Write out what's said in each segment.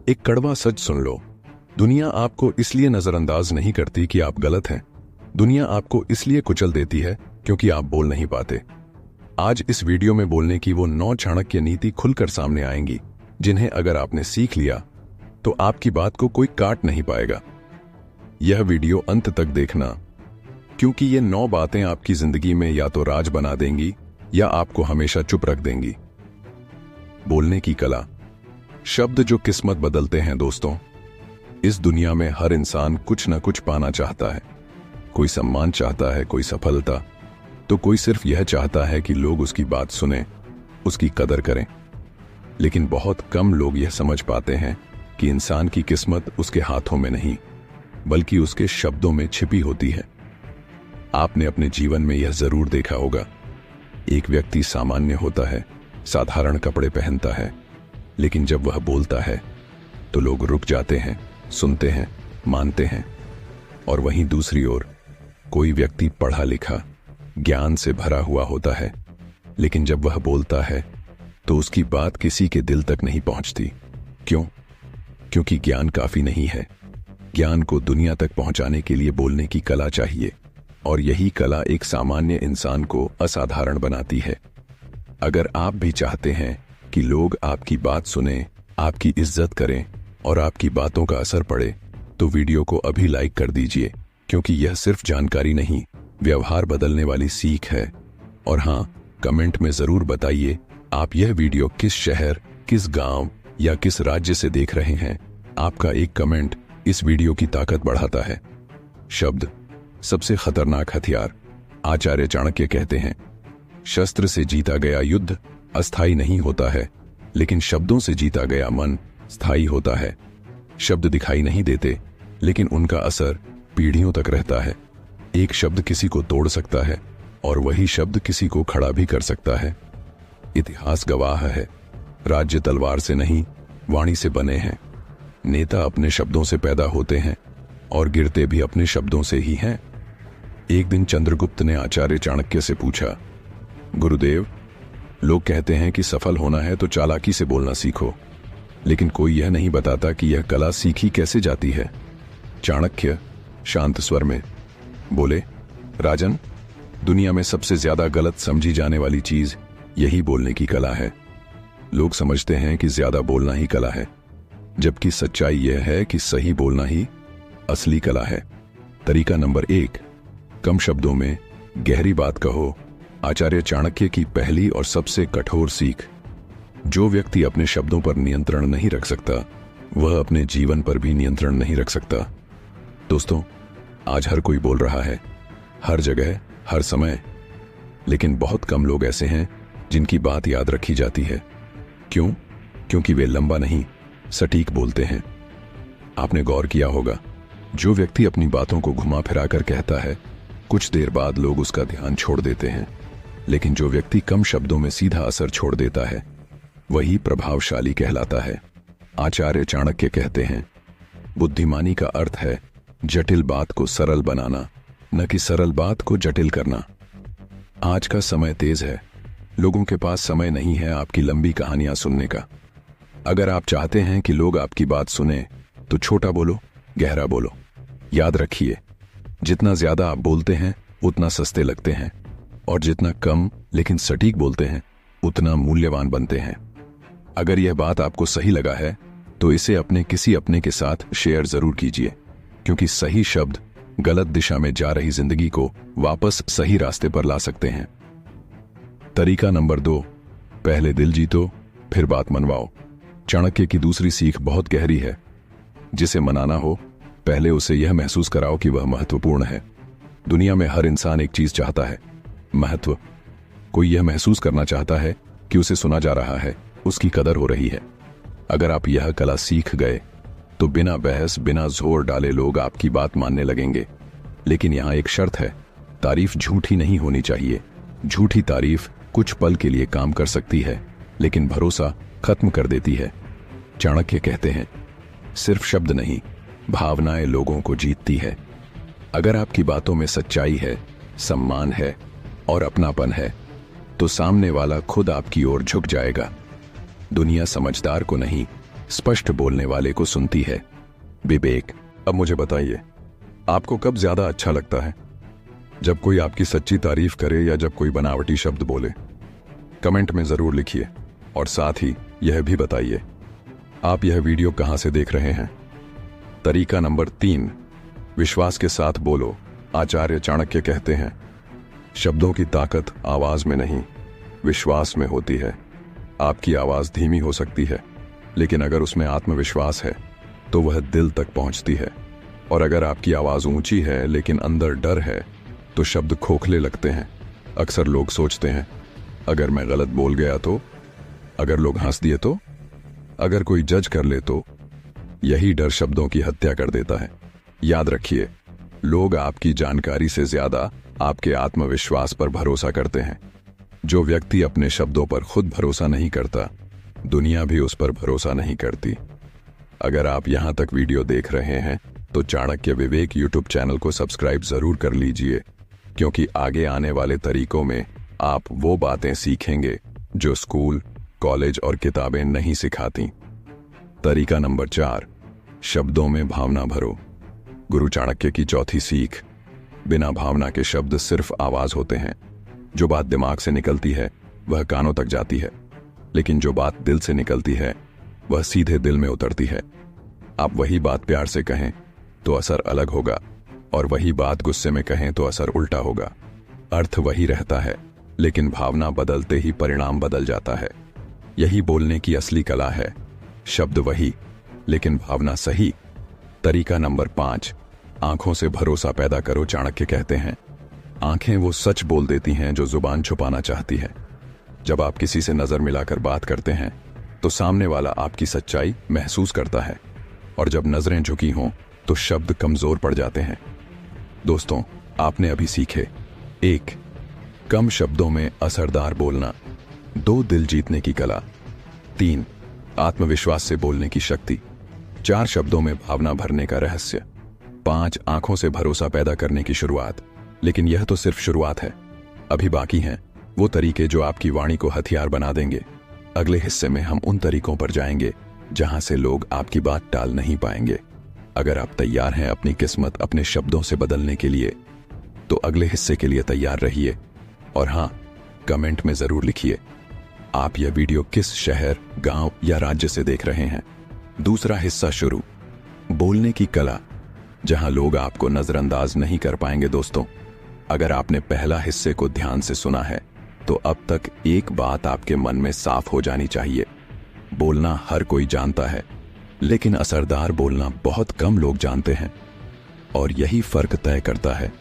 एक कड़वा सच सुन लो। दुनिया आपको इसलिए नजरअंदाज नहीं करती कि आप गलत हैं। दुनिया आपको इसलिए कुचल देती है क्योंकि आप बोल नहीं पाते। आज इस वीडियो में बोलने की वो 9 चाणक्य नीति खुलकर सामने आएंगी, जिन्हें अगर आपने सीख लिया तो आपकी बात को कोई काट नहीं पाएगा। यह वीडियो अंत तक देखना, क्योंकि ये 9 बातें आपकी जिंदगी में या तो राज बना देंगी या आपको हमेशा चुप रख देंगी। बोलने की कला, शब्द जो किस्मत बदलते हैं। दोस्तों, इस दुनिया में हर इंसान कुछ न कुछ पाना चाहता है। कोई सम्मान चाहता है, कोई सफलता, तो कोई सिर्फ यह चाहता है कि लोग उसकी बात सुनें, उसकी कदर करें। लेकिन बहुत कम लोग यह समझ पाते हैं कि इंसान की किस्मत उसके हाथों में नहीं, बल्कि उसके शब्दों में छिपी होती है। आपने अपने जीवन में यह जरूर देखा होगा, एक व्यक्ति सामान्य होता है, साधारण कपड़े पहनता है, लेकिन जब वह बोलता है तो लोग रुक जाते हैं, सुनते हैं, मानते हैं। और वहीं दूसरी ओर कोई व्यक्ति पढ़ा लिखा, ज्ञान से भरा हुआ होता है, लेकिन जब वह बोलता है तो उसकी बात किसी के दिल तक नहीं पहुंचती। क्यों? क्योंकि ज्ञान काफी नहीं है। ज्ञान को दुनिया तक पहुंचाने के लिए बोलने की कला चाहिए, और यही कला एक सामान्य इंसान को असाधारण बनाती है। अगर आप भी चाहते हैं कि लोग आपकी बात सुने, आपकी इज्जत करें और आपकी बातों का असर पड़े, तो वीडियो को अभी लाइक कर दीजिए, क्योंकि यह सिर्फ जानकारी नहीं, व्यवहार बदलने वाली सीख है। और हाँ, कमेंट में जरूर बताइए आप यह वीडियो किस शहर, किस गांव या किस राज्य से देख रहे हैं। आपका एक कमेंट इस वीडियो की ताकत बढ़ाता है। शब्द सबसे खतरनाक हथियार। आचार्य चाणक्य कहते हैं, शस्त्र से जीता गया युद्ध अस्थायी नहीं होता है, लेकिन शब्दों से जीता गया मन स्थायी होता है। शब्द दिखाई नहीं देते, लेकिन उनका असर पीढ़ियों तक रहता है। एक शब्द किसी को तोड़ सकता है, और वही शब्द किसी को खड़ा भी कर सकता है। इतिहास गवाह है, राज्य तलवार से नहीं, वाणी से बने हैं। नेता अपने शब्दों से पैदा होते हैं, और गिरते भी अपने शब्दों से ही हैं। एक दिन चंद्रगुप्त ने आचार्य चाणक्य से पूछा, गुरुदेव, लोग कहते हैं कि सफल होना है तो चालाकी से बोलना सीखो, लेकिन कोई यह नहीं बताता कि यह कला सीखी कैसे जाती है। चाणक्य शांत स्वर में बोले, राजन, दुनिया में सबसे ज्यादा गलत समझी जाने वाली चीज यही बोलने की कला है। लोग समझते हैं कि ज्यादा बोलना ही कला है, जबकि सच्चाई यह है कि सही बोलना ही असली कला है। तरीका नंबर 1, कम शब्दों में गहरी बात कहो। आचार्य चाणक्य की पहली और सबसे कठोर सीख। जो व्यक्ति अपने शब्दों पर नियंत्रण नहीं रख सकता, वह अपने जीवन पर भी नियंत्रण नहीं रख सकता। दोस्तों, आज हर कोई बोल रहा है, हर जगह, हर समय, लेकिन बहुत कम लोग ऐसे हैं जिनकी बात याद रखी जाती है। क्यों? क्योंकि वे लंबा नहीं, सटीक बोलते हैं। आपने गौर किया होगा, जो व्यक्ति अपनी बातों को घुमा फिरा कर कहता है, कुछ देर बाद लोग उसका ध्यान छोड़ देते हैं। लेकिन जो व्यक्ति कम शब्दों में सीधा असर छोड़ देता है, वही प्रभावशाली कहलाता है। आचार्य चाणक्य कहते हैं, बुद्धिमानी का अर्थ है जटिल बात को सरल बनाना, न कि सरल बात को जटिल करना। आज का समय तेज है, लोगों के पास समय नहीं है आपकी लंबी कहानियां सुनने का। अगर आप चाहते हैं कि लोग आपकी बात सुने, तो छोटा बोलो, गहरा बोलो। याद रखिए, जितना ज्यादा आप बोलते हैं उतना सस्ते लगते हैं, और जितना कम लेकिन सटीक बोलते हैं उतना मूल्यवान बनते हैं। अगर यह बात आपको सही लगा है तो इसे अपने किसी अपने के साथ शेयर जरूर कीजिए, क्योंकि सही शब्द गलत दिशा में जा रही जिंदगी को वापस सही रास्ते पर ला सकते हैं। तरीका नंबर 2, पहले दिल जीतो फिर बात मनवाओ। चाणक्य की दूसरी सीख बहुत गहरी है। जिसे मनाना हो, पहले उसे यह महसूस कराओ कि वह महत्वपूर्ण है। दुनिया में हर इंसान एक चीज चाहता है, महत्व। कोई यह महसूस करना चाहता है कि उसे सुना जा रहा है, उसकी कदर हो रही है। अगर आप यह कला सीख गए तो बिना बहस, बिना जोर डाले लोग आपकी बात मानने लगेंगे। लेकिन यहां एक शर्त है, तारीफ झूठी नहीं होनी चाहिए। झूठी तारीफ कुछ पल के लिए काम कर सकती है, लेकिन भरोसा खत्म कर देती है। चाणक्य कहते हैं, सिर्फ शब्द नहीं, भावनाएं लोगों को जीतती है। अगर आपकी बातों में सच्चाई है, सम्मान है और अपनापन है, तो सामने वाला खुद आपकी ओर झुक जाएगा। दुनिया समझदार को नहीं, स्पष्ट बोलने वाले को सुनती है। विवेक, अब मुझे बताइए, आपको कब ज्यादा अच्छा लगता है? जब कोई आपकी सच्ची तारीफ करे या जब कोई बनावटी शब्द बोले? कमेंट में जरूर लिखिए और साथ ही यह भी बताइए आप यह वीडियो कहां से देख रहे हैं। तरीका नंबर 3, विश्वास के साथ बोलो। आचार्य चाणक्य कहते हैं, शब्दों की ताकत आवाज में नहीं, विश्वास में होती है। आपकी आवाज धीमी हो सकती है, लेकिन अगर उसमें आत्मविश्वास है तो वह दिल तक पहुंचती है। और अगर आपकी आवाज ऊंची है लेकिन अंदर डर है तो शब्द खोखले लगते हैं। अक्सर लोग सोचते हैं, अगर मैं गलत बोल गया तो, अगर लोग हंस दिए तो, अगर कोई जज कर ले तो। यही डर शब्दों की हत्या कर देता है। याद रखिए, लोग आपकी जानकारी से ज्यादा आपके आत्मविश्वास पर भरोसा करते हैं। जो व्यक्ति अपने शब्दों पर खुद भरोसा नहीं करता, दुनिया भी उस पर भरोसा नहीं करती। अगर आप यहां तक वीडियो देख रहे हैं तो चाणक्य विवेक यूट्यूब चैनल को सब्सक्राइब जरूर कर लीजिए, क्योंकि आगे आने वाले तरीकों में आप वो बातें सीखेंगे जो स्कूल, कॉलेज और किताबें नहीं सिखाती। तरीका नंबर 4, शब्दों में भावना भरो। गुरु चाणक्य की चौथी सीख, बिना भावना के शब्द सिर्फ आवाज होते हैं। जो बात दिमाग से निकलती है वह कानों तक जाती है, लेकिन जो बात दिल से निकलती है वह सीधे दिल में उतरती है। आप वही बात प्यार से कहें तो असर अलग होगा, और वही बात गुस्से में कहें तो असर उल्टा होगा। अर्थ वही रहता है, लेकिन भावना बदलते ही परिणाम बदल जाता है। यही बोलने की असली कला है। शब्द वही, लेकिन भावना सही। तरीका नंबर 5, आंखों से भरोसा पैदा करो। चाणक्य कहते हैं, आंखें वो सच बोल देती हैं जो जुबान छुपाना चाहती है। जब आप किसी से नजर मिलाकर बात करते हैं तो सामने वाला आपकी सच्चाई महसूस करता है, और जब नजरें झुकी हों तो शब्द कमजोर पड़ जाते हैं। दोस्तों, आपने अभी सीखे 1, कम शब्दों में असरदार बोलना। 2, दिल जीतने की कला। 3, आत्मविश्वास से बोलने की शक्ति। 4, शब्दों में भावना भरने का रहस्य। 5, आंखों से भरोसा पैदा करने की शुरुआत। लेकिन यह तो सिर्फ शुरुआत है, अभी बाकी हैं वो तरीके जो आपकी वाणी को हथियार बना देंगे। अगले हिस्से में हम उन तरीकों पर जाएंगे जहां से लोग आपकी बात टाल नहीं पाएंगे। अगर आप तैयार हैं अपनी किस्मत अपने शब्दों से बदलने के लिए, तो अगले हिस्से के लिए तैयार रहिए। और हां, कमेंट में जरूर लिखिए आप यह वीडियो किस शहर, गांव या राज्य से देख रहे हैं। दूसरा हिस्सा शुरू, बोलने की कला, जहां लोग आपको नजरअंदाज नहीं कर पाएंगे। दोस्तों, अगर आपने पहला हिस्से को ध्यान से सुना है तो अब तक एक बात आपके मन में साफ हो जानी चाहिए। बोलना हर कोई जानता है, लेकिन असरदार बोलना बहुत कम लोग जानते हैं। और यही फर्क तय करता है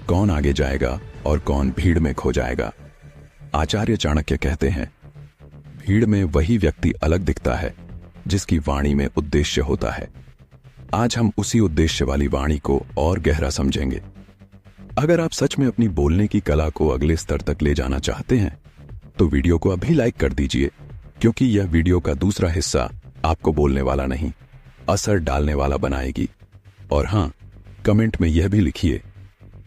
कौन आगे जाएगा और कौन भीड़ में खो जाएगा। आचार्य चाणक्य कहते हैं, भीड़ में वही व्यक्ति अलग दिखता है जिसकी वाणी में उद्देश्य होता है। आज हम उसी उद्देश्य वाली वाणी को और गहरा समझेंगे। अगर आप सच में अपनी बोलने की कला को अगले स्तर तक ले जाना चाहते हैं तो वीडियो को अभी लाइक कर दीजिए, क्योंकि यह वीडियो का दूसरा हिस्सा आपको बोलने वाला नहीं, असर डालने वाला बनाएगी। और हां, कमेंट में यह भी लिखिए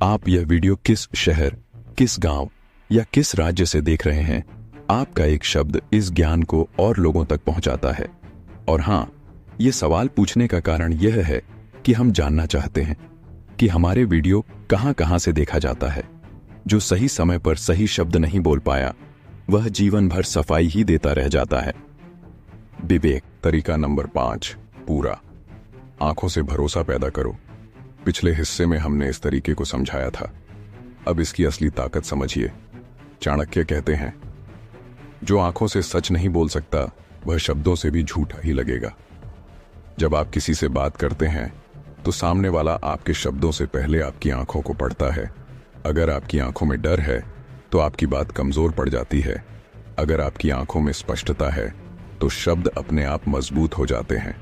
आप यह वीडियो किस शहर, किस गांव या किस राज्य से देख रहे हैं। आपका एक शब्द इस ज्ञान को और लोगों तक पहुंचाता है। और हां, यह सवाल पूछने का कारण यह है कि हम जानना चाहते हैं कि हमारे वीडियो कहां कहां से देखा जाता है। जो सही समय पर सही शब्द नहीं बोल पाया, वह जीवन भर सफाई ही देता रह जाता है। विवेक। तरीका नंबर 5, पूरा, आंखों से भरोसा पैदा करो। पिछले हिस्से में हमने इस तरीके को समझाया था, अब इसकी असली ताकत समझिए। चाणक्य कहते हैं, जो आंखों से सच नहीं बोल सकता वह शब्दों से भी झूठा ही लगेगा। जब आप किसी से बात करते हैं तो सामने वाला आपके शब्दों से पहले आपकी आंखों को पढ़ता है। अगर आपकी आंखों में डर है तो आपकी बात कमजोर पड़ जाती है। अगर आपकी आंखों में स्पष्टता है तो शब्द अपने आप मजबूत हो जाते हैं।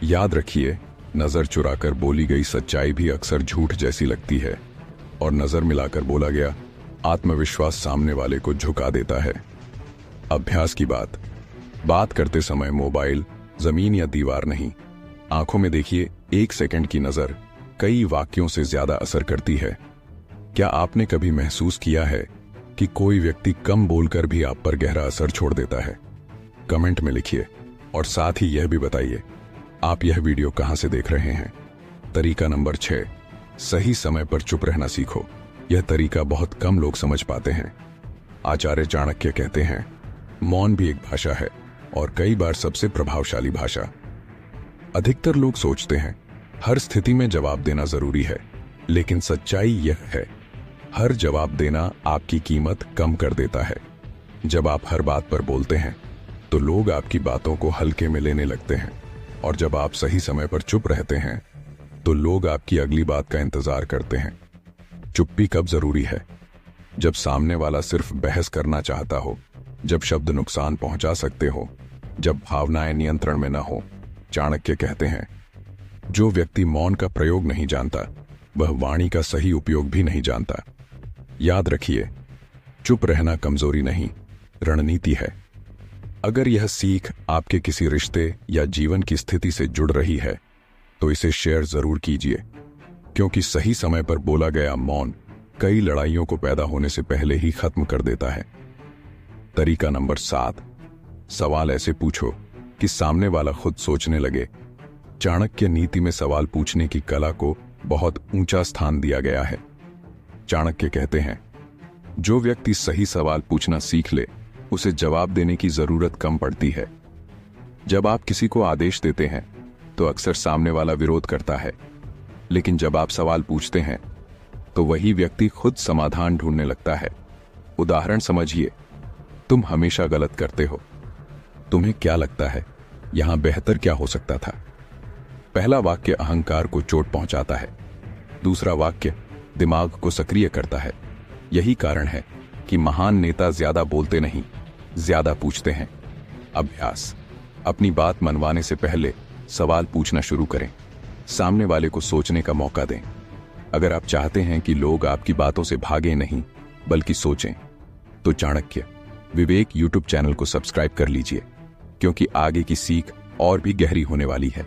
याद रखिए, नजर चुराकर बोली गई सच्चाई भी अक्सर झूठ जैसी लगती है, और नजर मिलाकर बोला गया आत्मविश्वास सामने वाले को झुका देता है। अभ्यास की बात करते समय मोबाइल, जमीन या दीवार नहीं, आंखों में देखिए। 1 सेकंड की नजर कई वाक्यों से ज्यादा असर करती है। क्या आपने कभी महसूस किया है कि कोई व्यक्ति कम बोलकर भी आप पर गहरा असर छोड़ देता है? कमेंट में लिखिए। और साथ ही यह भी बताइए आप यह वीडियो कहां से देख रहे हैं। तरीका नंबर 6, सही समय पर चुप रहना सीखो। यह तरीका बहुत कम लोग समझ पाते हैं। आचार्य चाणक्य कहते हैं, मौन भी एक भाषा है और कई बार सबसे प्रभावशाली भाषा। अधिकतर लोग सोचते हैं हर स्थिति में जवाब देना जरूरी है, लेकिन सच्चाई यह है, हर जवाब देना आपकी कीमत कम कर देता है। जब आप हर बात पर बोलते हैं तो लोग आपकी बातों को हल्के में लेने लगते हैं, और जब आप सही समय पर चुप रहते हैं तो लोग आपकी अगली बात का इंतजार करते हैं। चुप्पी कब जरूरी है? जब सामने वाला सिर्फ बहस करना चाहता हो, जब शब्द नुकसान पहुंचा सकते हो, जब भावनाएं नियंत्रण में न हो। चाणक्य कहते हैं, जो व्यक्ति मौन का प्रयोग नहीं जानता वह वाणी का सही उपयोग भी नहीं जानता। याद रखिए, चुप रहना कमजोरी नहीं, रणनीति है। अगर यह सीख आपके किसी रिश्ते या जीवन की स्थिति से जुड़ रही है तो इसे शेयर जरूर कीजिए, क्योंकि सही समय पर बोला गया मौन कई लड़ाइयों को पैदा होने से पहले ही खत्म कर देता है। तरीका नंबर 7, सवाल ऐसे पूछो कि सामने वाला खुद सोचने लगे। चाणक्य नीति में सवाल पूछने की कला को बहुत ऊंचा स्थान दिया गया है। चाणक्य कहते हैं, जो व्यक्ति सही सवाल पूछना सीख ले उसे जवाब देने की जरूरत कम पड़ती है। जब आप किसी को आदेश देते हैं तो अक्सर सामने वाला विरोध करता है, लेकिन जब आप सवाल पूछते हैं तो वही व्यक्ति खुद समाधान ढूंढने लगता है। उदाहरण समझिए, तुम हमेशा गलत करते हो, तुम्हें क्या लगता है यहां बेहतर क्या हो सकता था? पहला वाक्य अहंकार को चोट पहुंचाता है, दूसरा वाक्य दिमाग को सक्रिय करता है। यही कारण है कि महान नेता ज्यादा बोलते नहीं, ज्यादा पूछते हैं। अभ्यास, अपनी बात मनवाने से पहले सवाल पूछना शुरू करें, सामने वाले को सोचने का मौका दें। अगर आप चाहते हैं कि लोग आपकी बातों से भागे नहीं बल्कि सोचें, तो चाणक्य विवेक यूट्यूब चैनल को सब्सक्राइब कर लीजिए, क्योंकि आगे की सीख और भी गहरी होने वाली है।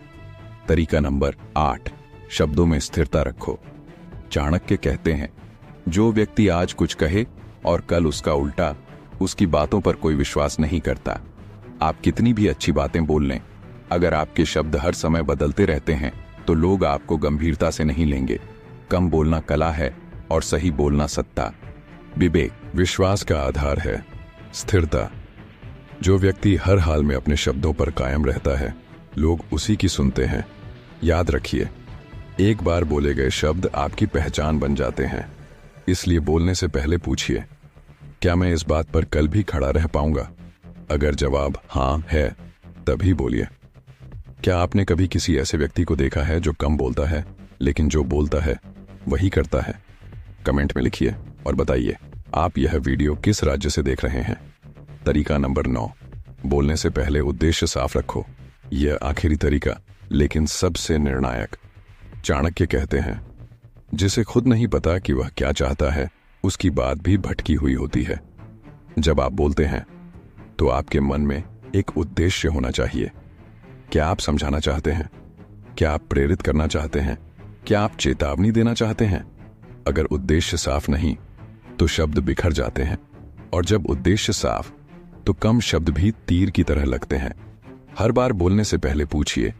तरीका नंबर 8, शब्दों में स्थिरता रखो। चाणक्य कहते हैं, जो व्यक्ति आज कुछ कहे और कल उसका उल्टा, उसकी बातों पर कोई विश्वास नहीं करता। आप कितनी भी अच्छी बातें बोल लें, अगर आपके शब्द हर समय बदलते रहते हैं तो लोग आपको गंभीरता से नहीं लेंगे। कम बोलना कला है और सही बोलना सत्ता। विवेक, विश्वास का आधार है स्थिरता। जो व्यक्ति हर हाल में अपने शब्दों पर कायम रहता है, लोग उसी की सुनते हैं। याद रखिए, एक बार बोले गए शब्द आपकी पहचान बन जाते हैं। इसलिए बोलने से पहले पूछिए, क्या मैं इस बात पर कल भी खड़ा रह पाऊंगा? अगर जवाब हां है, तभी बोलिए। क्या आपने कभी किसी ऐसे व्यक्ति को देखा है जो कम बोलता है लेकिन जो बोलता है वही करता है? कमेंट में लिखिए और बताइए आप यह वीडियो किस राज्य से देख रहे हैं। तरीका नंबर 9, बोलने से पहले उद्देश्य साफ रखो। यह आखिरी तरीका लेकिन सबसे निर्णायक। चाणक्य कहते हैं, जिसे खुद नहीं पता कि वह क्या चाहता है, उसकी बात भी भटकी हुई होती है। जब आप बोलते हैं तो आपके मन में एक उद्देश्य होना चाहिए। क्या आप समझाना चाहते हैं? क्या आप प्रेरित करना चाहते हैं? क्या आप चेतावनी देना चाहते हैं? अगर उद्देश्य साफ नहीं तो शब्द बिखर जाते हैं, और जब उद्देश्य साफ तो कम शब्द भी तीर की तरह लगते हैं। हर बार बोलने से पहले पूछिए,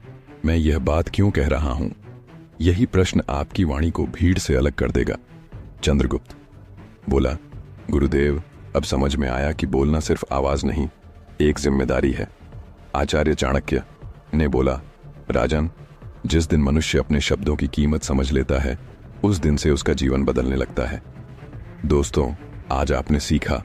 मैं यह बात क्यों कह रहा हूं? यही प्रश्न आपकी वाणी को भीड़ से अलग कर देगा। चंद्रगुप्त बोला, गुरुदेव, अब समझ में आया कि बोलना सिर्फ आवाज नहीं, एक जिम्मेदारी है। आचार्य चाणक्य ने बोला, राजन, जिस दिन मनुष्य अपने शब्दों की कीमत समझ लेता है, उस दिन से उसका जीवन बदलने लगता है। दोस्तों, आज आपने सीखा,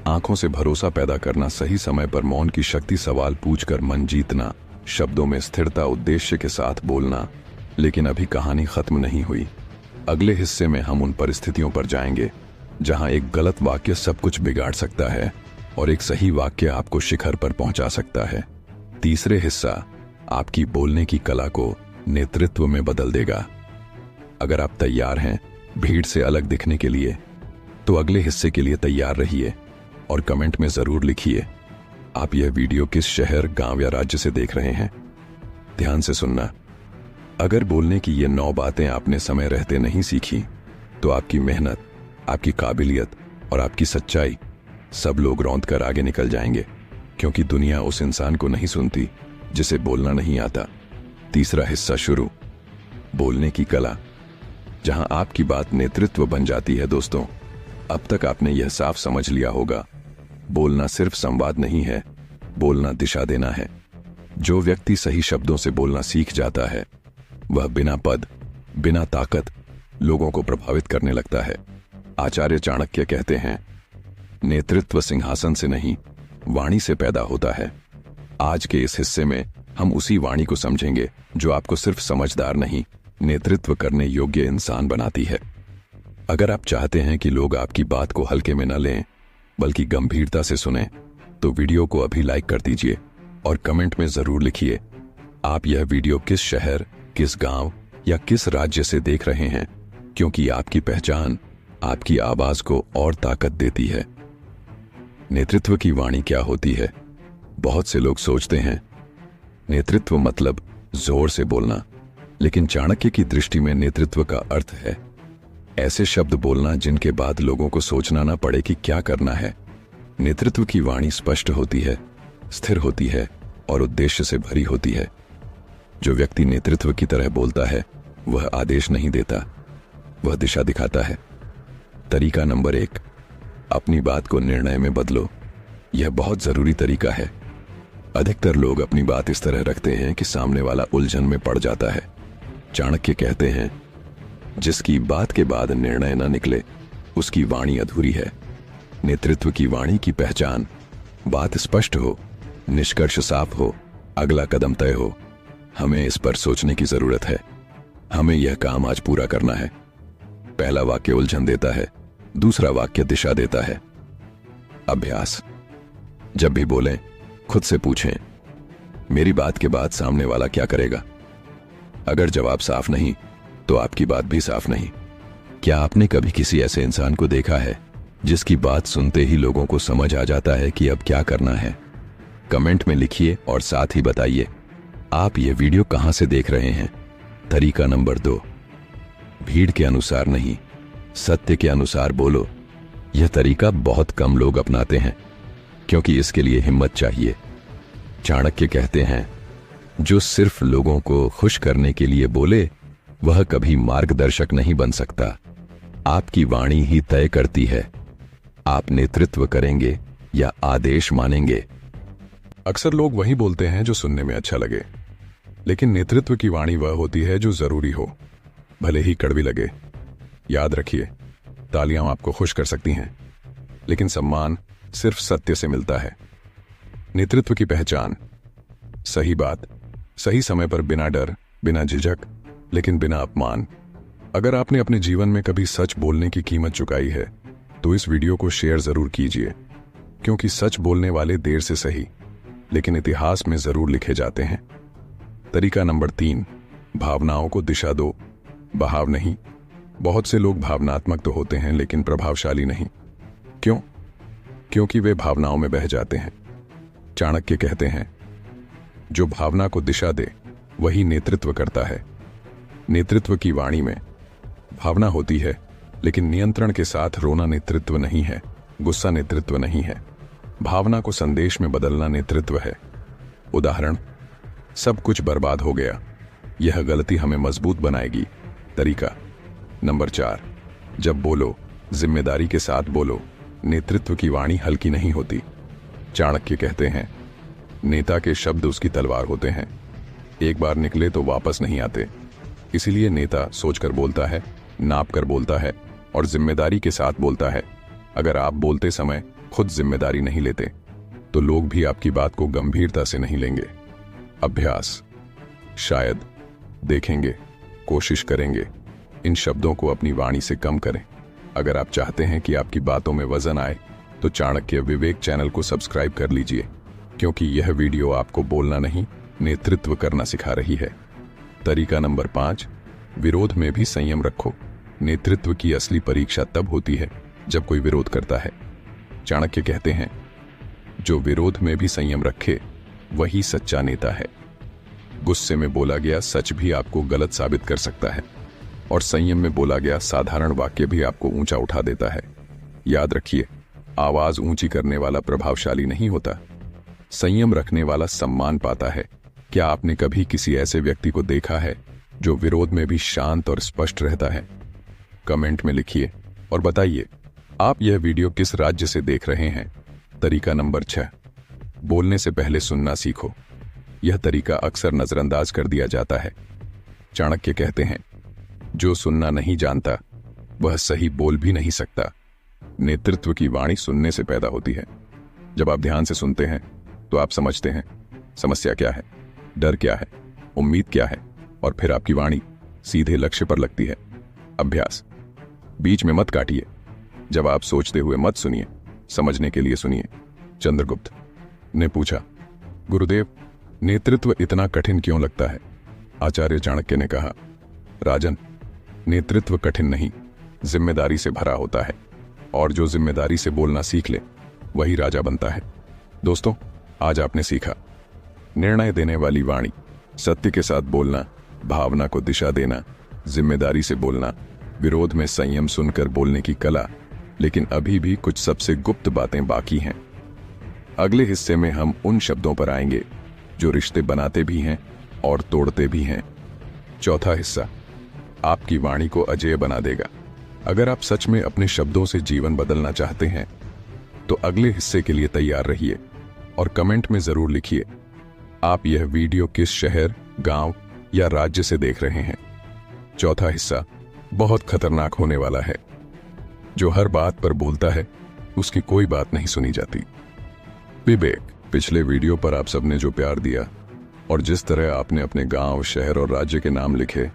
आंखों से भरोसा पैदा करना, सही समय पर मौन की शक्ति, सवाल पूछकर मन जीतना, शब्दों में स्थिरता, उद्देश्य के साथ बोलना। लेकिन अभी कहानी खत्म नहीं हुई। अगले हिस्से में हम उन परिस्थितियों पर जाएंगे जहां एक गलत वाक्य सब कुछ बिगाड़ सकता है और एक सही वाक्य आपको शिखर पर पहुंचा सकता है। तीसरे हिस्सा आपकी बोलने की कला को नेतृत्व में बदल देगा। अगर आप तैयार हैं भीड़ से अलग दिखने के लिए, तो अगले हिस्से के लिए तैयार रहिए और कमेंट में जरूर लिखिए आप यह वीडियो किस शहर, गांव या राज्य से देख रहे हैं। ध्यान से सुनना, अगर बोलने की ये 9 बातें आपने समय रहते नहीं सीखी तो आपकी मेहनत, आपकी काबिलियत और आपकी सच्चाई सब लोग रौंद कर आगे निकल जाएंगे। क्योंकि दुनिया उस इंसान को नहीं सुनती जिसे बोलना नहीं आता। तीसरा हिस्सा शुरू, बोलने की कला, जहां आपकी बात नेतृत्व बन जाती है। दोस्तों, अब तक आपने यह साफ समझ लिया होगा, बोलना सिर्फ संवाद नहीं है, बोलना दिशा देना है। जो व्यक्ति सही शब्दों से बोलना सीख जाता है, वह बिना पद, बिना ताकत लोगों को प्रभावित करने लगता है। आचार्य चाणक्य कहते हैं, नेतृत्व सिंहासन से नहीं, वाणी से पैदा होता है। आज के इस हिस्से में हम उसी वाणी को समझेंगे जो आपको सिर्फ समझदार नहीं, नेतृत्व करने योग्य इंसान बनाती है। अगर आप चाहते हैं कि लोग आपकी बात को हल्के में न लें, बल्कि गंभीरता से सुनें, तो वीडियो को अभी लाइक कर दीजिए और कमेंट में जरूर लिखिए आप यह वीडियो किस शहर, किस गांव या किस राज्य से देख रहे हैं, क्योंकि आपकी पहचान आपकी आवाज को और ताकत देती है। नेतृत्व की वाणी क्या होती है? बहुत से लोग सोचते हैं नेतृत्व मतलब जोर से बोलना, लेकिन चाणक्य की दृष्टि में नेतृत्व का अर्थ है ऐसे शब्द बोलना जिनके बाद लोगों को सोचना ना पड़े कि क्या करना है। नेतृत्व की वाणी स्पष्ट होती है, स्थिर होती है और उद्देश्य से भरी होती है। जो व्यक्ति नेतृत्व की तरह बोलता है, वह आदेश नहीं देता, वह दिशा दिखाता है। तरीका नंबर 1, अपनी बात को निर्णय में बदलो। यह बहुत जरूरी तरीका है। अधिकतर लोग अपनी बात इस तरह रखते हैं कि सामने वाला उलझन में पड़ जाता है। चाणक्य कहते हैं, जिसकी बात के बाद निर्णय न निकले, उसकी वाणी अधूरी है। नेतृत्व की वाणी की पहचान, बात स्पष्ट हो, निष्कर्ष साफ हो, अगला कदम तय हो। हमें इस पर सोचने की जरूरत है। हमें यह काम आज पूरा करना है। पहला वाक्य उलझन देता है, दूसरा वाक्य दिशा देता है। अभ्यास, जब भी बोलें खुद से पूछें, मेरी बात के बाद सामने वाला क्या करेगा? अगर जवाब साफ नहीं, तो आपकी बात भी साफ नहीं। क्या आपने कभी किसी ऐसे इंसान को देखा है जिसकी बात सुनते ही लोगों को समझ आ जाता है कि अब क्या करना है? कमेंट में लिखिए और साथ ही बताइए आप ये वीडियो कहां से देख रहे हैं। तरीका नंबर 2, भीड़ के अनुसार नहीं, सत्य के अनुसार बोलो। यह तरीका बहुत कम लोग अपनाते हैं, क्योंकि इसके लिए हिम्मत चाहिए। चाणक्य कहते हैं, जो सिर्फ लोगों को खुश करने के लिए बोले, वह कभी मार्गदर्शक नहीं बन सकता। आपकी वाणी ही तय करती है आप नेतृत्व करेंगे या आदेश मानेंगे। अक्सर लोग वही बोलते हैं जो सुनने में अच्छा लगे, लेकिन नेतृत्व की वाणी वह होती है जो जरूरी हो, भले ही कड़वी लगे। याद रखिए, तालियां आपको खुश कर सकती हैं, लेकिन सम्मान सिर्फ सत्य से मिलता है। नेतृत्व की पहचान, सही बात सही समय पर, बिना डर, बिना झिझक, लेकिन बिना अपमान। अगर आपने अपने जीवन में कभी सच बोलने की कीमत चुकाई है, तो इस वीडियो को शेयर जरूर कीजिए, क्योंकि सच बोलने वाले देर से सही, लेकिन इतिहास में जरूर लिखे जाते हैं। तरीका नंबर 3, भावनाओं को दिशा दो, बहाव नहीं। बहुत से लोग भावनात्मक तो होते हैं, लेकिन प्रभावशाली नहीं। क्यों? क्योंकि वे भावनाओं में बह जाते हैं। चाणक्य कहते हैं, जो भावना को दिशा दे वही नेतृत्व करता है। नेतृत्व की वाणी में भावना होती है, लेकिन नियंत्रण के साथ रोना नेतृत्व नहीं है, गुस्सा नेतृत्व नहीं है। भावना को संदेश में बदलना नेतृत्व है। उदाहरण, सब कुछ बर्बाद हो गया, यह गलती हमें मजबूत बनाएगी। तरीका नंबर 4, जब बोलो जिम्मेदारी के साथ बोलो। नेतृत्व की वाणी हल्की नहीं होती। चाणक्य कहते हैं, नेता के शब्द उसकी तलवार होते हैं, एक बार निकले तो वापस नहीं आते। इसीलिए नेता सोचकर बोलता है, नाप कर बोलता है और जिम्मेदारी के साथ बोलता है। अगर आप बोलते समय खुद जिम्मेदारी नहीं लेते, तो लोग भी आपकी बात को गंभीरता से नहीं लेंगे। अभ्यास, शायद देखेंगे, कोशिश करेंगे, इन शब्दों को अपनी वाणी से कम करें। अगर आप चाहते हैं कि आपकी बातों में वजन आए, तो चाणक्य विवेक चैनल को सब्सक्राइब कर लीजिए, क्योंकि यह वीडियो आपको बोलना नहीं, नेतृत्व करना सिखा रही है। तरीका नंबर 5, विरोध में भी संयम रखो। नेतृत्व की असली परीक्षा तब होती है जब कोई विरोध करता है। चाणक्य कहते हैं, जो विरोध में भी संयम रखे वही सच्चा नेता है। गुस्से में बोला गया सच भी आपको गलत साबित कर सकता है, और संयम में बोला गया साधारण वाक्य भी आपको ऊंचा उठा देता है। याद रखिए, आवाज ऊंची करने वाला प्रभावशाली नहीं होता, संयम रखने वाला सम्मान पाता है। क्या आपने कभी किसी ऐसे व्यक्ति को देखा है जो विरोध में भी शांत और स्पष्ट रहता है? कमेंट में लिखिए और बताइए आप यह वीडियो किस राज्य से देख रहे हैं। तरीका नंबर 6, बोलने से पहले सुनना सीखो। यह तरीका अक्सर नजरअंदाज कर दिया जाता है। चाणक्य कहते हैं, जो सुनना नहीं जानता वह सही बोल भी नहीं सकता। नेतृत्व की वाणी सुनने से पैदा होती है। जब आप ध्यान से सुनते हैं तो आप समझते हैं समस्या क्या है, डर क्या है, उम्मीद क्या है, और फिर आपकी वाणी सीधे लक्ष्य पर लगती है। अभ्यास, बीच में मत काटिए। जब आप सोचते हुए मत सुनिए, समझने के लिए सुनिए। चंद्रगुप्त ने पूछा, गुरुदेव, नेतृत्व इतना कठिन क्यों लगता है? आचार्य चाणक्य ने कहा, राजन, नेतृत्व कठिन नहीं, जिम्मेदारी से भरा होता है, और जो जिम्मेदारी से बोलना सीख ले वही राजा बनता है। दोस्तों, आज आपने सीखा निर्णय देने वाली वाणी, सत्य के साथ बोलना, भावना को दिशा देना, जिम्मेदारी से बोलना, विरोध में संयम सुनकर बोलने की कला। लेकिन अभी भी कुछ सबसे गुप्त बातें बाकी हैं। अगले हिस्से में हम उन शब्दों पर आएंगे जो रिश्ते बनाते भी हैं और तोड़ते भी हैं। चौथा हिस्सा आपकी वाणी को अजेय बना देगा। अगर आप सच में अपने शब्दों से जीवन बदलना चाहते हैं तो अगले हिस्से के लिए तैयार रहिए और कमेंट में जरूर लिखिए आप यह वीडियो किस शहर, गांव या राज्य से देख रहे हैं। चौथा हिस्सा बहुत खतरनाक होने वाला है। जो हर बात पर बोलता है उसकी कोई बात नहीं सुनी जाती। विवेक, पिछले वीडियो पर आप सबने जो प्यार दिया और जिस तरह आपने अपने गांव, शहर और राज्य के नाम लिखे,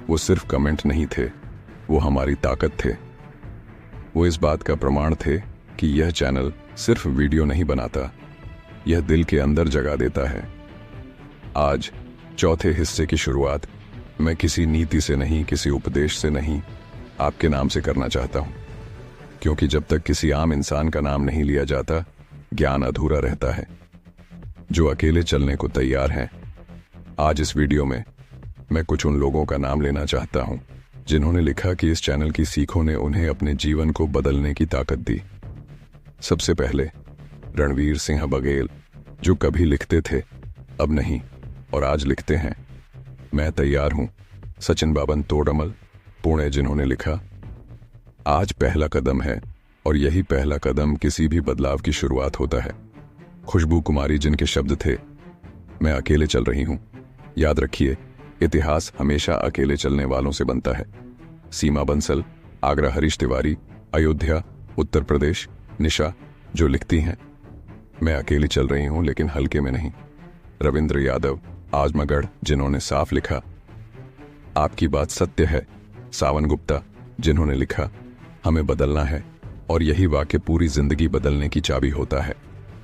वो सिर्फ कमेंट नहीं थे, वो हमारी ताकत थे। वो इस बात का प्रमाण थे कि यह चैनल सिर्फ वीडियो नहीं बनाता, यह दिल के अंदर जगा देता है। आज चौथे हिस्से की शुरुआत मैं किसी नीति से नहीं, किसी उपदेश से नहीं, आपके नाम से करना चाहता हूं, क्योंकि जब तक किसी आम इंसान का नाम नहीं लिया जाता, ज्ञान अधूरा रहता है। जो अकेले चलने को तैयार हैं, आज इस वीडियो में मैं कुछ उन लोगों का नाम लेना चाहता हूं जिन्होंने लिखा कि इस चैनल की सीखों ने उन्हें अपने जीवन को बदलने की ताकत दी। सबसे पहले रणवीर सिंह बघेल, जो कभी लिखते थे अब नहीं और आज लिखते हैं, मैं तैयार हूं। सचिन बाबन तोड़मल, पुणे, जिन्होंने लिखा, आज पहला कदम है और यही पहला कदम किसी भी बदलाव की शुरुआत होता है। खुशबू कुमारी, जिनके शब्द थे, मैं अकेले चल रही हूं, याद रखिए इतिहास हमेशा अकेले चलने वालों से बनता है। सीमा बंसल, आगरा, हरीश तिवारी, अयोध्या, उत्तर प्रदेश, निशा, जो लिखती हैं, मैं अकेली चल रही हूं लेकिन हल्के में नहीं। रविंद्र यादव, आजमगढ़, जिन्होंने साफ लिखा, आपकी बात सत्य है। सावन गुप्ता, जिन्होंने लिखा, हमें बदलना है और यही वाक्य पूरी जिंदगी बदलने की चाबी होता है।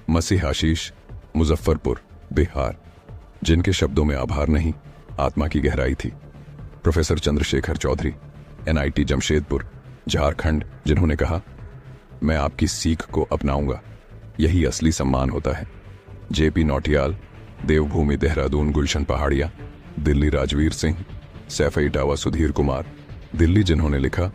मसीह आशीष, मुजफ्फरपुर, बिहार, जिनके शब्दों में आभार नहीं, आत्मा की गहराई थी। प्रोफेसर चंद्रशेखर चौधरी, NIT जमशेदपुर, झारखंड, जिन्होंने कहा, मैं आपकी सीख को अपनाऊंगा, यही असली सम्मान होता है। JP नौटियाल, देवभूमि, देहरादून, गुलशन पहाड़िया, दिल्ली। राजवीर सिंह, सैफ इटावा, सुधीर कुमार, दिल्ली, जिन्होंने लिखा,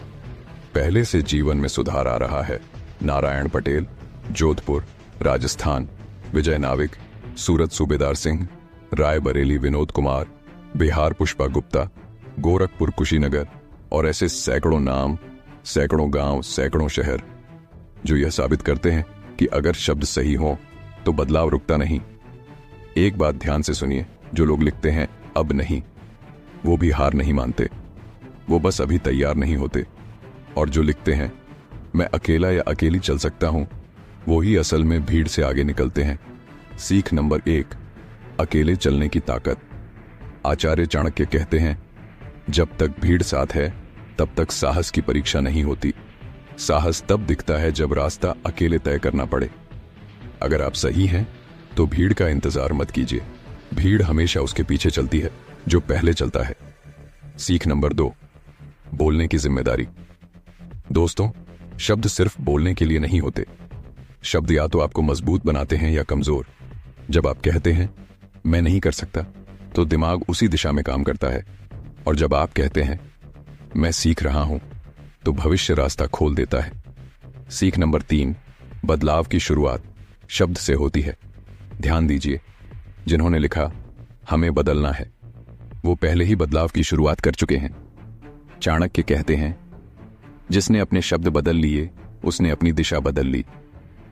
पहले से जीवन में सुधार आ रहा है। नारायण पटेल, जोधपुर, राजस्थान। विजय नाविक, सूरत। सूबेदार सिंह, रायबरेली। विनोद कुमार, बिहार। पुष्पा गुप्ता, गोरखपुर, कुशीनगर, और ऐसे सैकड़ों नाम, सैकड़ों गांव, सैकड़ों शहर, जो यह साबित करते हैं कि अगर शब्द सही हो तो बदलाव रुकता नहीं। एक बात ध्यान से सुनिए, जो लोग लिखते हैं अब नहीं, वो भी हार नहीं मानते, वो बस अभी तैयार नहीं होते। और जो लिखते हैं मैं अकेला या अकेली चल सकता हूं, वो ही असल में भीड़ से आगे निकलते हैं। सीख नंबर 1, अकेले चलने की ताकत। आचार्य चाणक्य कहते हैं, जब तक भीड़ साथ है तब तक साहस की परीक्षा नहीं होती। साहस तब दिखता है जब रास्ता अकेले तय करना पड़े। अगर आप सही हैं तो भीड़ का इंतजार मत कीजिए, भीड़ हमेशा उसके पीछे चलती है जो पहले चलता है। सीख नंबर 2, बोलने की जिम्मेदारी। दोस्तों, शब्द सिर्फ बोलने के लिए नहीं होते। शब्द या तो आपको मजबूत बनाते हैं या कमजोर। जब आप कहते हैं मैं नहीं कर सकता, तो दिमाग उसी दिशा में काम करता है, और जब आप कहते हैं मैं सीख रहा हूं, तो भविष्य रास्ता खोल देता है। सीख नंबर 3, बदलाव की शुरुआत शब्द से होती है। ध्यान दीजिए, जिन्होंने लिखा हमें बदलना है, वो पहले ही बदलाव की शुरुआत कर चुके हैं। चाणक्य कहते हैं, जिसने अपने शब्द बदल लिए उसने अपनी दिशा बदल ली।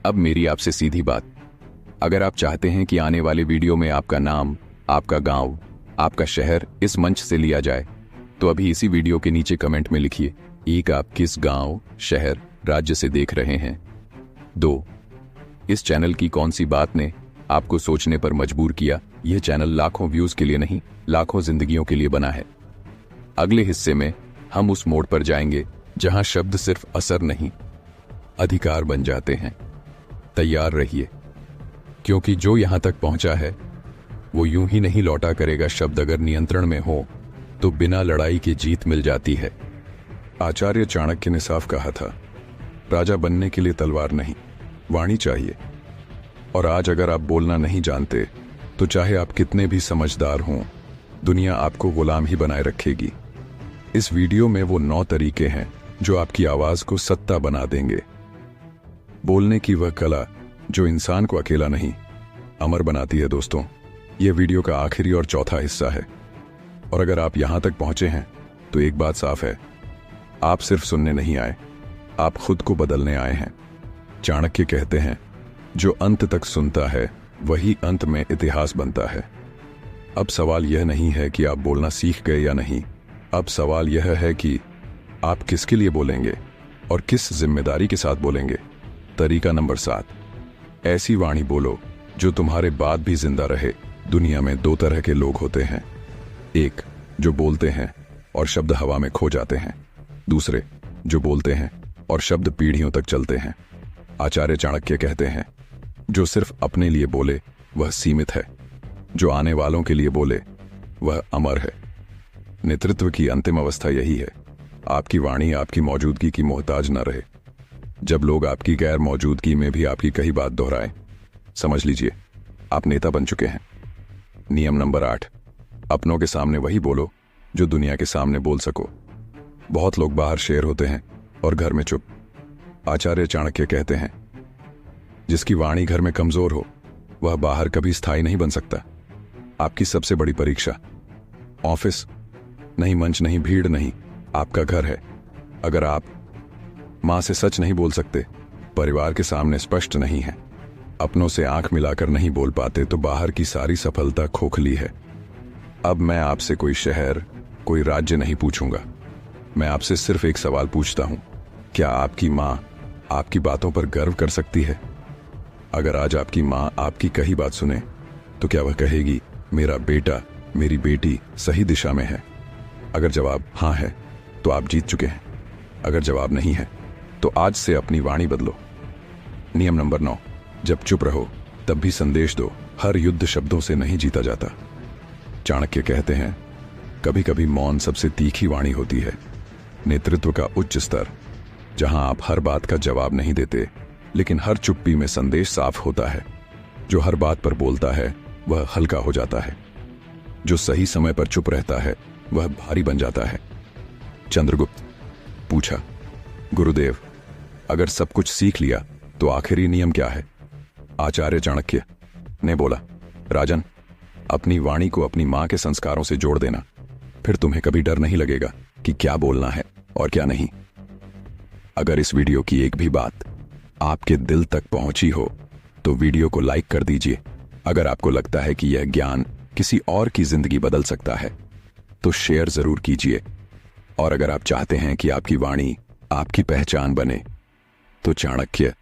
अब मेरी आपसे सीधी बात, अगर आप चाहते हैं कि आने वाले वीडियो में आपका नाम, आपका गांव, आपका शहर इस मंच से लिया जाए, तो अभी इसी वीडियो के नीचे कमेंट में लिखिए एक, आप किस गांव, शहर, राज्य से देख रहे हैं। 2, इस चैनल की कौन सी बात ने आपको सोचने पर मजबूर किया। यह चैनल लाखों व्यूज के लिए नहीं, लाखों जिंदगियों के लिए बना है। अगले हिस्से में हम उस मोड़ पर जाएंगे जहां शब्द सिर्फ असर नहीं, अधिकार बन जाते हैं। तैयार रहिए, क्योंकि जो यहां तक पहुंचा है वो यूं ही नहीं लौटा करेगा। शब्द अगर नियंत्रण में हो तो बिना लड़ाई की जीत मिल जाती है। आचार्य चाणक्य ने साफ कहा था, राजा बनने के लिए तलवार नहीं, वाणी चाहिए। और आज अगर आप बोलना नहीं जानते तो चाहे आप कितने भी समझदार हों, दुनिया आपको गुलाम ही बनाए रखेगी। इस वीडियो में वो 9 तरीके हैं जो आपकी आवाज को सत्ता बना देंगे। बोलने की वह कला जो इंसान को अकेला नहीं, अमर बनाती है। दोस्तों, यह वीडियो का आखिरी और चौथा हिस्सा है, और अगर आप यहां तक पहुंचे हैं तो एक बात साफ है, आप सिर्फ सुनने नहीं आए, आप खुद को बदलने आए हैं। चाणक्य कहते हैं, जो अंत तक सुनता है वही अंत में इतिहास बनता है। अब सवाल यह नहीं है कि आप बोलना सीख गए या नहीं, अब सवाल यह है कि आप किसके लिए बोलेंगे और किस जिम्मेदारी के साथ बोलेंगे। तरीका नंबर 7, ऐसी वाणी बोलो जो तुम्हारे बाद भी जिंदा रहे। दुनिया में 2 तरह के लोग होते हैं, एक जो बोलते हैं और शब्द हवा में खो जाते हैं, दूसरे जो बोलते हैं और शब्द पीढ़ियों तक चलते हैं। आचार्य चाणक्य कहते हैं, जो सिर्फ अपने लिए बोले वह सीमित है, जो आने वालों के लिए बोले वह अमर है। नेतृत्व की अंतिम अवस्था यही है, आपकी वाणी आपकी मौजूदगी की मोहताज न रहे। जब लोग आपकी गैर मौजूदगी में भी आपकी कही बात दोहराएं, समझ लीजिए आप नेता बन चुके हैं। नियम नंबर 8, अपनों के सामने वही बोलो जो दुनिया के सामने बोल सको। बहुत लोग बाहर शेर होते हैं और घर में चुप। आचार्य चाणक्य कहते हैं, जिसकी वाणी घर में कमजोर हो वह बाहर कभी स्थायी नहीं बन सकता। आपकी सबसे बड़ी परीक्षा ऑफिस नहीं, मंच नहीं, भीड़ नहीं, आपका घर है। अगर आप मां से सच नहीं बोल सकते, परिवार के सामने स्पष्ट नहीं है, अपनों से आंख मिलाकर नहीं बोल पाते, तो बाहर की सारी सफलता खोखली है। अब मैं आपसे कोई शहर, कोई राज्य नहीं पूछूंगा, मैं आपसे सिर्फ एक सवाल पूछता हूं, क्या आपकी मां आपकी बातों पर गर्व कर सकती है? अगर आज आपकी मां आपकी कही बात सुने तो क्या वह कहेगी, मेरा बेटा, मेरी बेटी सही दिशा में है? अगर जवाब हां है तो आप जीत चुके हैं। अगर जवाब नहीं है तो आज से अपनी वाणी बदलो। नियम नंबर 9, जब चुप रहो तब भी संदेश दो। हर युद्ध शब्दों से नहीं जीता जाता। चाणक्य कहते हैं, कभी कभी मौन सबसे तीखी वाणी होती है। नेतृत्व का उच्च स्तर, जहां आप हर बात का जवाब नहीं देते, लेकिन हर चुप्पी में संदेश साफ होता है। जो हर बात पर बोलता है वह हल्का हो जाता है, जो सही समय पर चुप रहता है वह भारी बन जाता है। चंद्रगुप्त पूछा, गुरुदेव, अगर सब कुछ सीख लिया तो आखिरी नियम क्या है? आचार्य चाणक्य ने बोला, राजन, अपनी वाणी को अपनी मां के संस्कारों से जोड़ देना, फिर तुम्हें कभी डर नहीं लगेगा कि क्या बोलना है और क्या नहीं। अगर इस वीडियो की एक भी बात आपके दिल तक पहुंची हो तो वीडियो को लाइक कर दीजिए। अगर आपको लगता है कि यह ज्ञान किसी और की जिंदगी बदल सकता है तो शेयर जरूर कीजिए। और अगर आप चाहते हैं कि आपकी वाणी आपकी पहचान बने तो चाणक्य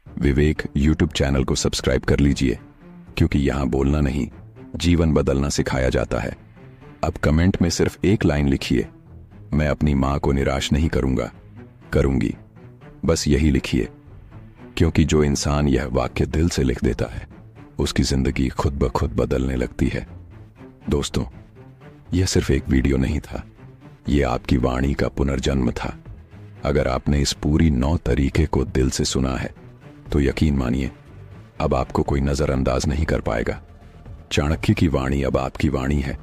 विवेक यूट्यूब चैनल को सब्सक्राइब कर लीजिए, क्योंकि यहां बोलना नहीं, जीवन बदलना सिखाया जाता है। अब कमेंट में सिर्फ एक लाइन लिखिए, मैं अपनी मां को निराश नहीं करूंगा, करूंगी। बस यही लिखिए, क्योंकि जो इंसान यह वाक्य दिल से लिख देता है उसकी जिंदगी खुद ब खुद बदलने लगती है। दोस्तों, यह सिर्फ एक वीडियो नहीं था, यह आपकी वाणी का पुनर्जन्म था। अगर आपने इस पूरी 9 तरीके को दिल से सुना है तो यकीन मानिए अब आपको कोई नजरअंदाज नहीं कर पाएगा। चाणक्य की वाणी अब आपकी वाणी है।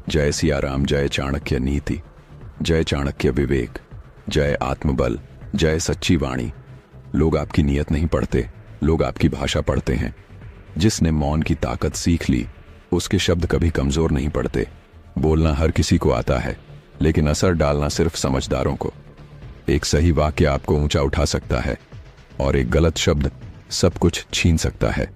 जय सिया राम, जय चाणक्य नीति, जय चाणक्य विवेक, जय आत्मबल, जय सच्ची वाणी। लोग आपकी नीयत नहीं पढ़ते, लोग आपकी भाषा पढ़ते हैं। जिसने मौन की ताकत सीख ली उसके शब्द कभी कमजोर नहीं पड़ते। बोलना हर किसी को आता है, लेकिन असर डालना सिर्फ समझदारों को। एक सही वाक्य आपको ऊंचा उठा सकता है और एक गलत शब्द सब कुछ छीन सकता है।